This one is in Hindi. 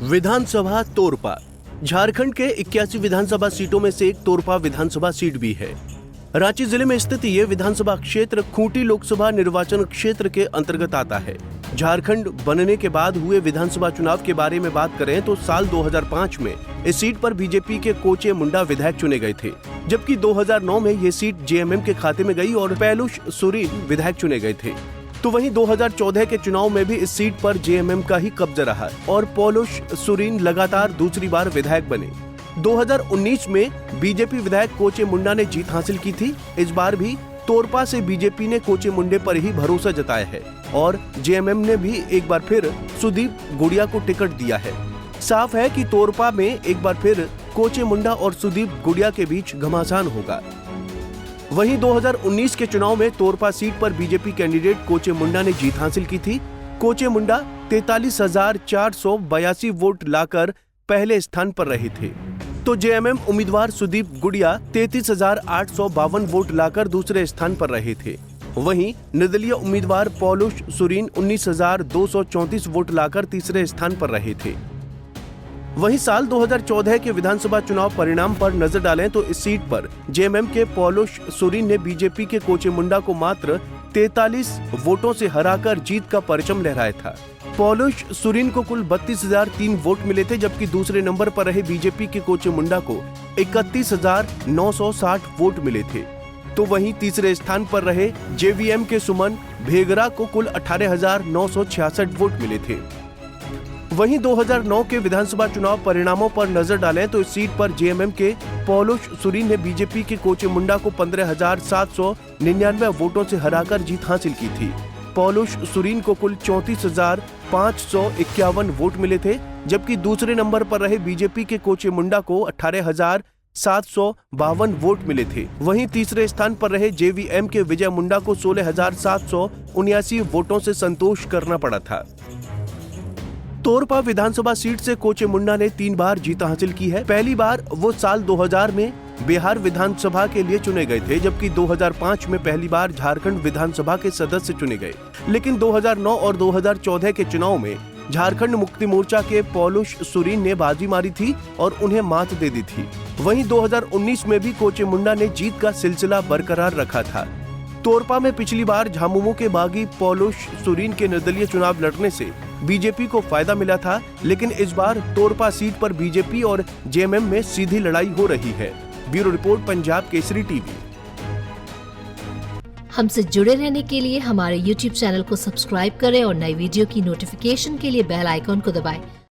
विधानसभा तोरपा। झारखंड के 81 विधानसभा सीटों में से एक तोरपा विधानसभा सीट भी है। रांची जिले में स्थित ये विधानसभा क्षेत्र खूंटी लोकसभा निर्वाचन क्षेत्र के अंतर्गत आता है। झारखंड बनने के बाद हुए विधानसभा चुनाव के बारे में बात करें तो साल 2005 में इस सीट पर बीजेपी के कोचे मुंडा विधायक चुने गए थे, जबकि 2009 में ये सीट जेएमएम के खाते में गई और पौलुष सुरीन विधायक चुने गए थे। तो वहीं 2014 के चुनाव में भी इस सीट पर जेएमएम का ही कब्जा रहा और पौलुष सुरीन लगातार दूसरी बार विधायक बने। 2019 में बीजेपी विधायक कोचे मुंडा ने जीत हासिल की थी। इस बार भी तोरपा से बीजेपी ने कोचे मुंडे पर ही भरोसा जताया है और जेएमएम ने भी एक बार फिर सुदीप गुड़िया को टिकट दिया है। साफ है कि तोरपा में एक बार फिर कोचे मुंडा और सुदीप गुड़िया के बीच घमासान होगा। वहीं 2019 के चुनाव में तोरपा सीट पर बीजेपी कैंडिडेट कोचे मुंडा ने जीत हासिल की थी। कोचे मुंडा 43,482 वोट लाकर पहले स्थान पर रहे थे, तो जेएमएम उम्मीदवार सुदीप गुड़िया 33,852 वोट लाकर दूसरे स्थान पर रहे थे। वहीं निर्दलीय उम्मीदवार पौलुष सुरीन 19,234 वोट लाकर तीसरे स्थान पर रहे थे। वहीं साल 2014 के विधानसभा चुनाव परिणाम पर नजर डालें तो इस सीट पर जेएमएम के पौलुष सुरीन ने बीजेपी के कोचे मुंडा को मात्र 43 वोटों से हराकर जीत का परचम लहराया था। पौलुष सुरीन को कुल 32,003 वोट मिले थे, जबकि दूसरे नंबर पर रहे बीजेपी के कोचे मुंडा को 31,960 वोट मिले थे। तो वहीं तीसरे स्थान पर रहे जेवीएम के सुमन भेगरा को कुल 18,966 वोट मिले थे। वहीं 2009 के विधानसभा चुनाव परिणामों पर नजर डालें तो इस सीट पर जेएमएम के पौलुष सुरीन ने बीजेपी के कोचे मुंडा को 15,799 वोटों से हराकर जीत हासिल की थी। पौलुष सुरीन को कुल 34,551 वोट मिले थे, जबकि दूसरे नंबर पर रहे बीजेपी के कोचे मुंडा को 18,752 वोट मिले थे। वहीं तीसरे स्थान पर रहे जेवीएम के विजय मुंडा को 16,779 वोटों से संतोष करना पड़ा था। तोरपा विधानसभा सीट से कोचे मुंडा ने 3 बार जीत हासिल की है। पहली बार वो साल 2000 में बिहार विधानसभा के लिए चुने गए थे, जबकि 2005 में पहली बार झारखंड विधानसभा के सदस्य चुने गए। लेकिन 2009 और 2014 के चुनाव में झारखंड मुक्ति मोर्चा के पौलुष सुरीन ने बाजी मारी थी और उन्हें मात दे दी थी। वहीं 2019 में भी कोचे मुंडा ने जीत का सिलसिला बरकरार रखा था। तोरपा में पिछली बार झामुमो के बागी पौलुष सुरीन के निर्दलीय चुनाव लड़ने से बीजेपी को फायदा मिला था, लेकिन इस बार तोरपा सीट पर बीजेपी और जेएमएम में सीधी लड़ाई हो रही है। Bureau report, Punjab Kesari TV. हमसे जुड़े रहने के लिए हमारे YouTube चैनल को सब्सक्राइब करें और नई वीडियो की नोटिफिकेशन के लिए बेल आइकॉन को दबाएं।